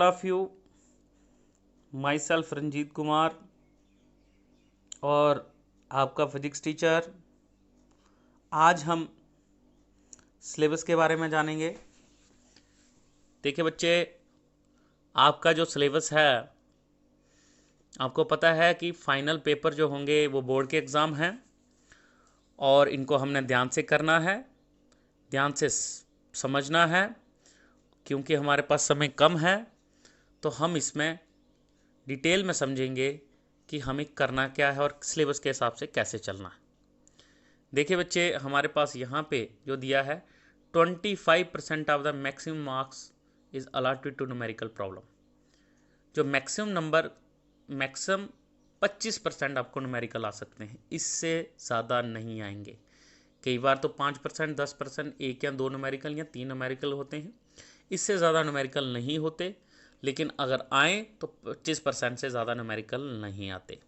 Of you, myself Ranjit Kumar और आपका physics teacher. आज हम सिलेबस के बारे में जानेंगे। देखिए बच्चे, आपका जो सिलेबस है, आपको पता है कि फाइनल पेपर जो होंगे वो बोर्ड के एग्ज़ाम हैं और इनको हमने ध्यान से करना है, ध्यान से समझना है। क्योंकि हमारे पास समय कम है तो हम इसमें डिटेल में समझेंगे कि हमें करना क्या है और सिलेबस के हिसाब से कैसे चलना है। देखिए बच्चे, हमारे पास यहाँ पे जो दिया है 25% of the maximum marks is allotted to numerical problem. जो मैक्सिमम 25% आपको न्यूमेरिकल आ सकते हैं, इससे ज़्यादा नहीं आएंगे। कई बार तो 5%, 10%, एक या दो न्यूमेरिकल या 3 न्यूमेरिकल होते हैं, इससे ज़्यादा न्यूमेरिकल नहीं होते। लेकिन अगर आए तो 25% से ज़्यादा न्यूमेरिकल नहीं आते।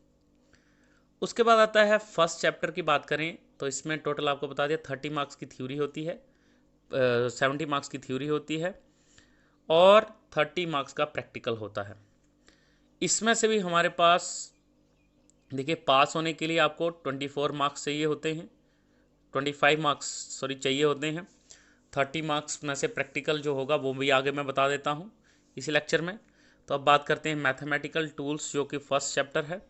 उसके बाद आता है फर्स्ट चैप्टर की बात करें तो इसमें टोटल आपको बता दिया 30 मार्क्स की थ्योरी होती है, 70 मार्क्स की थ्योरी होती है और 30 मार्क्स का प्रैक्टिकल होता है। इसमें से भी हमारे पास देखिए, पास होने के लिए आपको 24 मार्क्स चाहिए होते हैं, 25 मार्क्स चाहिए होते हैं। 30 मार्क्स में से प्रैक्टिकल जो होगा वो भी आगे मैं बता देता हूँ इसी लेक्चर में। तो अब बात करते हैं मैथमेटिकल टूल्स, जो कि फर्स्ट चैप्टर है।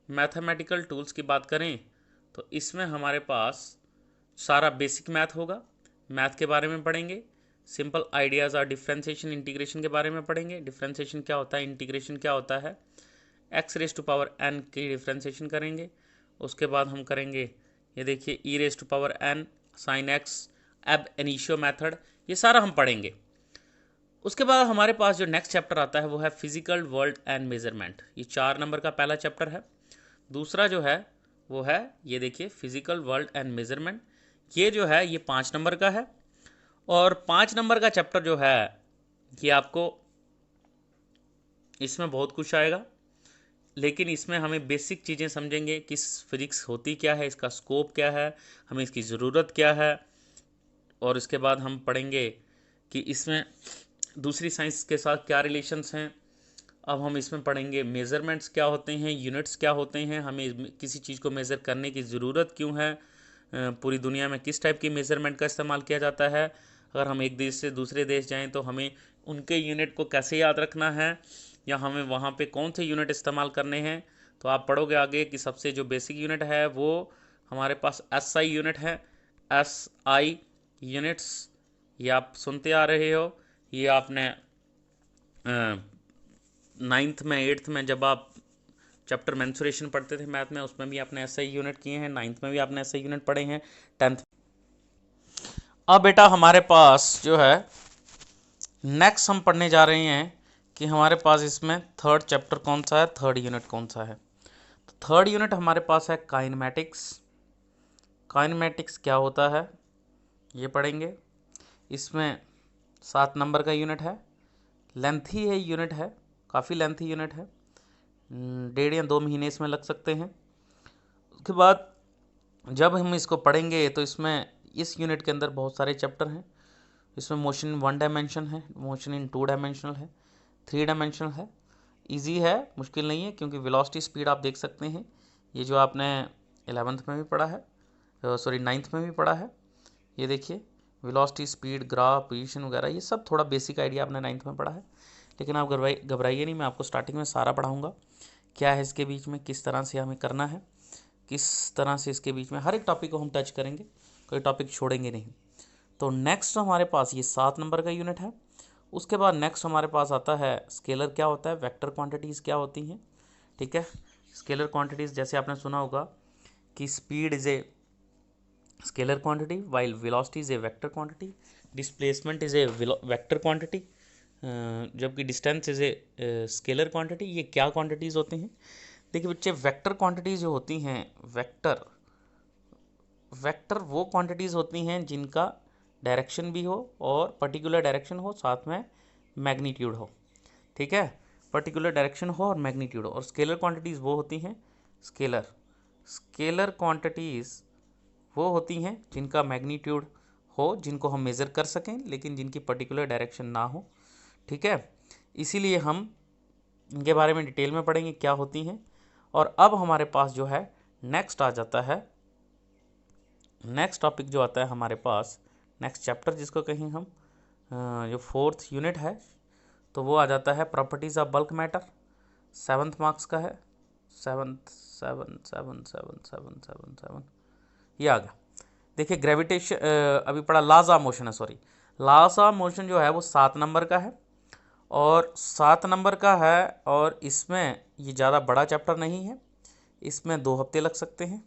मैथमेटिकल टूल्स की बात करें तो इसमें हमारे पास सारा बेसिक मैथ होगा। मैथ के बारे में पढ़ेंगे, सिंपल आइडियाज़ और डिफ्रेंशिएशन इंटीग्रेशन के बारे में पढ़ेंगे। डिफ्रेंशिएशन क्या होता है, इंटीग्रेशन क्या होता है, x raise to power n की डिफ्रेंशिएशन करेंगे। उसके बाद हम करेंगे, ये देखिए, e raise to power n, sine x, ab initio method, ये सारा हम पढ़ेंगे। उसके बाद हमारे पास जो नेक्स्ट चैप्टर आता है वो है फिजिकल वर्ल्ड एंड मेजरमेंट। ये 4 नंबर का पहला चैप्टर है। दूसरा जो है वो है, ये देखिए, फिजिकल वर्ल्ड एंड मेजरमेंट। ये जो है ये 5 नंबर का है। और 5 नंबर का चैप्टर जो है ये आपको, इसमें बहुत कुछ आएगा, लेकिन इसमें हमें बेसिक चीज़ें समझेंगे कि फिजिक्स होती क्या है, इसका स्कोप क्या है, हमें इसकी ज़रूरत क्या है। और इसके बाद हम पढ़ेंगे कि इसमें दूसरी साइंस के साथ क्या रिलेशंस हैं। अब हम इसमें पढ़ेंगे मेज़रमेंट्स क्या होते हैं, यूनिट्स क्या होते हैं, हमें किसी चीज़ को मेज़र करने की ज़रूरत क्यों है, पूरी दुनिया में किस टाइप की मेज़रमेंट का इस्तेमाल किया जाता है, अगर हम एक देश से दूसरे देश जाएं तो हमें उनके यूनिट को कैसे याद रखना है, या हमें वहाँ पे कौन से यूनिट इस्तेमाल करने हैं। तो आप पढ़ोगे आगे कि सबसे जो बेसिक यूनिट है वो हमारे पास SI यूनिट है। SI यूनिट्स ये आप सुनते आ रहे हो, ये आपने 9th में 8th में जब आप चैप्टर मेंसुरेशन पढ़ते थे मैथ में, उसमें भी आपने SI यूनिट किए हैं। 9th में भी आपने SI यूनिट पढ़े हैं, 10th। अब बेटा हमारे पास जो है नेक्स्ट हम पढ़ने जा रहे हैं कि हमारे पास इसमें थर्ड चैप्टर कौन सा है, थर्ड यूनिट कौन सा है। तो थर्ड यूनिट हमारे पास है काइनेमेटिक्स। काइनेमेटिक्स क्या होता है ये पढ़ेंगे। इसमें 7 नंबर का यूनिट है, लेंथी है यूनिट है, काफ़ी लेंथी यूनिट है, 1.5 या 2 महीने इसमें लग सकते हैं। उसके बाद जब हम इसको पढ़ेंगे तो इसमें इस यूनिट के अंदर बहुत सारे चैप्टर हैं। इसमें मोशन इन 1 डायमेंशन है, मोशन इन 2 डायमेंशनल है, 3 डायमेंशनल है। इजी है, मुश्किल नहीं है, क्योंकि वेलोसिटी स्पीड आप देख सकते हैं, ये जो आपने 11th में भी पढ़ा है, 9th में भी पढ़ा है। ये देखिए, वेलोसिटी स्पीड, ग्राफ, पोजीशन वगैरह, ये सब थोड़ा बेसिक आइडिया आपने 9th में पढ़ा है। लेकिन आप घबराइए नहीं, मैं आपको स्टार्टिंग में सारा पढ़ाऊँगा, क्या है इसके बीच में, किस तरह से हमें करना है, किस तरह से इसके बीच में हर एक टॉपिक को हम टच करेंगे, कोई टॉपिक छोड़ेंगे नहीं। तो नेक्स्ट हमारे पास ये 7 नंबर का यूनिट है। उसके बाद नेक्स्ट हमारे पास आता है स्केलर क्या होता है, वेक्टर क्वांटिटीज़ क्या होती हैं। ठीक है, स्केलर क्वांटिटीज़ जैसे आपने सुना होगा कि speed is a scalar quantity while velocity is a vector quantity, displacement is a vector quantity, जबकि distance is a scalar quantity. ये क्या क्वांटिटीज़ होती हैं? देखिए बच्चे, वेक्टर क्वांटिटीज़ जो होती हैं, वेक्टर वो क्वांटिटीज़ होती हैं जिनका डायरेक्शन भी हो और पर्टिकुलर डायरेक्शन हो, साथ में मैग्नीट्यूड हो। ठीक है, पर्टिकुलर डायरेक्शन हो और मैग्नीट्यूड हो। और स्केलर क्वांटिटीज़ वो होती हैं, स्केलर क्वांटिटीज़ वो होती हैं जिनका मैग्नीट्यूड हो, जिनको हम मेज़र कर सकें, लेकिन जिनकी पर्टिकुलर डायरेक्शन ना हो। ठीक है, इसीलिए हम इनके बारे में डिटेल में पढ़ेंगे क्या होती हैं। और अब हमारे पास जो है नेक्स्ट आ जाता है, नेक्स्ट टॉपिक जो आता है हमारे पास, नेक्स्ट चैप्टर जिसको कहें हम, जो 4th यूनिट है, तो वो आ जाता है properties of bulk matter. 7th marks का है, 7 ये आ गया। देखिए ग्रेविटेशन अभी पढ़ा, लॉज ऑफ मोशन है, सॉरी, लॉज ऑफ मोशन जो है वो 7 नंबर का है, और 7 नंबर का है, और इसमें ये ज़्यादा बड़ा चैप्टर नहीं है, इसमें 2 हफ्ते लग सकते हैं,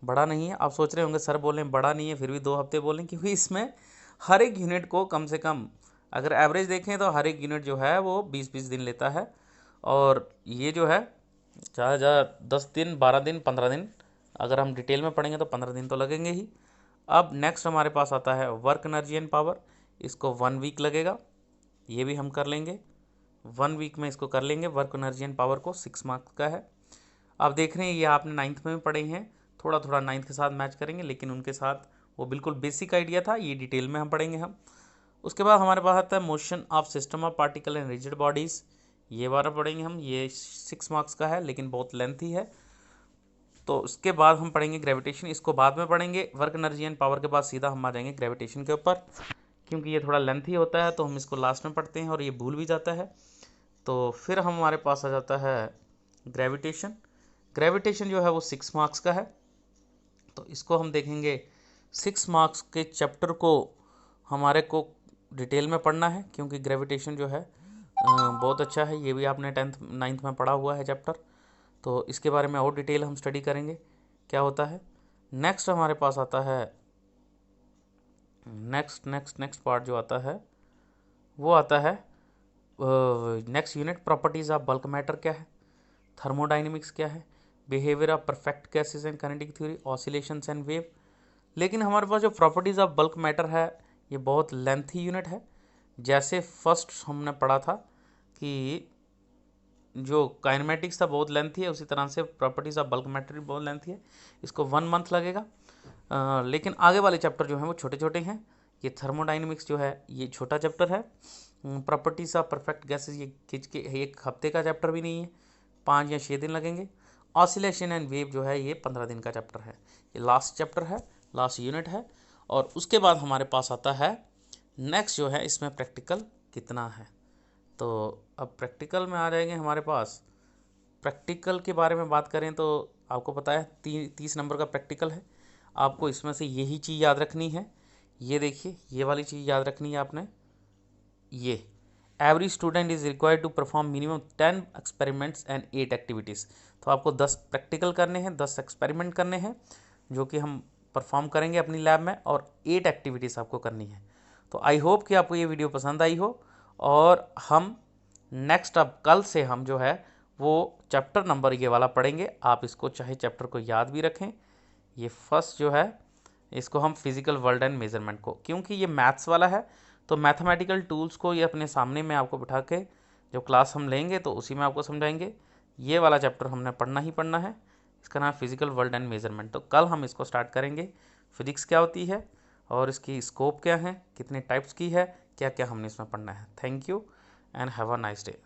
बड़ा नहीं है। आप सोच रहे होंगे सर बोलें बड़ा नहीं है फिर भी 2 हफ्ते बोलें, क्योंकि इसमें हर एक यूनिट को कम से कम अगर एवरेज देखें तो हर एक यूनिट जो है वो 20-20 दिन लेता है, और ये जो है ज़्यादा ज़्यादा 10 दिन, 12 दिन, 15 दिन, अगर हम डिटेल में पढ़ेंगे तो 15 दिन तो लगेंगे ही। अब नेक्स्ट हमारे पास आता है वर्क एनर्जी एंड पावर, इसको 1 वीक लगेगा, ये भी हम कर लेंगे, 1 वीक में इसको कर लेंगे। वर्क एनर्जी एंड पावर को 6 मार्क्स का है। आप देख रहे हैं ये आपने 9th में भी पढ़े हैं, थोड़ा थोड़ा 9th के साथ मैच करेंगे, लेकिन उनके साथ वो बिल्कुल बेसिक आइडिया था, ये डिटेल में हम पढ़ेंगे हम। उसके बाद हमारे पास आता है motion of system of particle and rigid bodies, ये बार पढ़ेंगे हम, ये 6 मार्क्स का है लेकिन बहुत लेंथी है। तो उसके बाद हम पढ़ेंगे ग्रेविटेशन, इसको बाद में पढ़ेंगे। वर्क एनर्जी एंड पावर के बाद सीधा हम आ जाएंगे ग्रेविटेशन के ऊपर, क्योंकि ये थोड़ा लेंथी होता है तो हम इसको लास्ट में पढ़ते हैं और ये भूल भी जाता है। तो फिर हमारे पास आ जाता है ग्रेविटेशन। ग्रेविटेशन जो है वो 6 मार्क्स का है, तो इसको हम देखेंगे। 6 मार्क्स के चैप्टर को हमारे को डिटेल में पढ़ना है, क्योंकि ग्रेविटेशन जो है बहुत अच्छा है, ये भी आपने 10th 9th में पढ़ा हुआ है चैप्टर, तो इसके बारे में और डिटेल हम स्टडी करेंगे क्या होता है। नेक्स्ट हमारे पास आता है नेक्स्ट पार्ट जो आता है वो आता है next unit, properties of bulk matter क्या है, थर्मोडाइनमिक्स क्या है, behaviour of perfect gases and kinetic theory, oscillations and wave. लेकिन हमारे पास जो प्रॉपर्टीज़ ऑफ बल्क मैटर है ये बहुत लेंथी यूनिट है। जैसे फर्स्ट हमने पढ़ा था कि जो काइनेमेटिक्स था बहुत लेंथी है, उसी तरह से प्रॉपर्टीज़ ऑफ बल्क मैटर भी बहुत लेंथी है, इसको 1 मंथ लगेगा। लेकिन आगे वाले चैप्टर जो हैं वो छोटे छोटे हैं। ये थर्मोडाइनमिक्स जो है ये छोटा चैप्टर है। प्रॉपर्टीज़ ऑफ परफेक्ट गैसेस ये खींच के 1 हफ्ते का चैप्टर भी नहीं है, 5 या 6 दिन लगेंगे। ऑसिलेशन एंड वेव जो है ये 15 दिन का चैप्टर है, ये लास्ट चैप्टर है, लास्ट यूनिट है। और उसके बाद हमारे पास आता है नेक्स्ट जो है, इसमें प्रैक्टिकल कितना है। तो अब प्रैक्टिकल में आ जाएंगे हमारे पास। प्रैक्टिकल के बारे में बात करें तो आपको पता है 30 नंबर का प्रैक्टिकल है। आपको इसमें से यही चीज़ याद रखनी है, ये देखिए ये वाली चीज़ याद रखनी है आपने, ये every student is required to perform minimum 10 experiments and 8 activities. तो आपको 10 प्रैक्टिकल करने हैं, 10 एक्सपेरिमेंट करने हैं जो कि हम परफॉर्म करेंगे अपनी लैब में, और 8 एक्टिविटीज़ आपको करनी है। तो आई होप कि आपको ये वीडियो पसंद आई हो, और हम नेक्स्ट अब कल से हम जो है वो चैप्टर नंबर ये वाला पढ़ेंगे। आप इसको चाहे चैप्टर को याद भी रखें, ये फर्स्ट जो है इसको हम फिजिकल वर्ल्ड एंड मेजरमेंट को, क्योंकि ये मैथ्स वाला है तो मैथमेटिकल टूल्स को ये अपने सामने में आपको बिठा के जो क्लास हम लेंगे तो उसी में आपको समझाएंगे। ये वाला चैप्टर हमने पढ़ना ही पढ़ना है, इसका नाम फिजिकल वर्ल्ड एंड मेजरमेंट। तो कल हम इसको स्टार्ट करेंगे, फिजिक्स क्या होती है और इसकी स्कोप क्या है, कितने टाइप्स की है, क्या क्या हमने इसमें पढ़ना है। Thank you and have a nice day.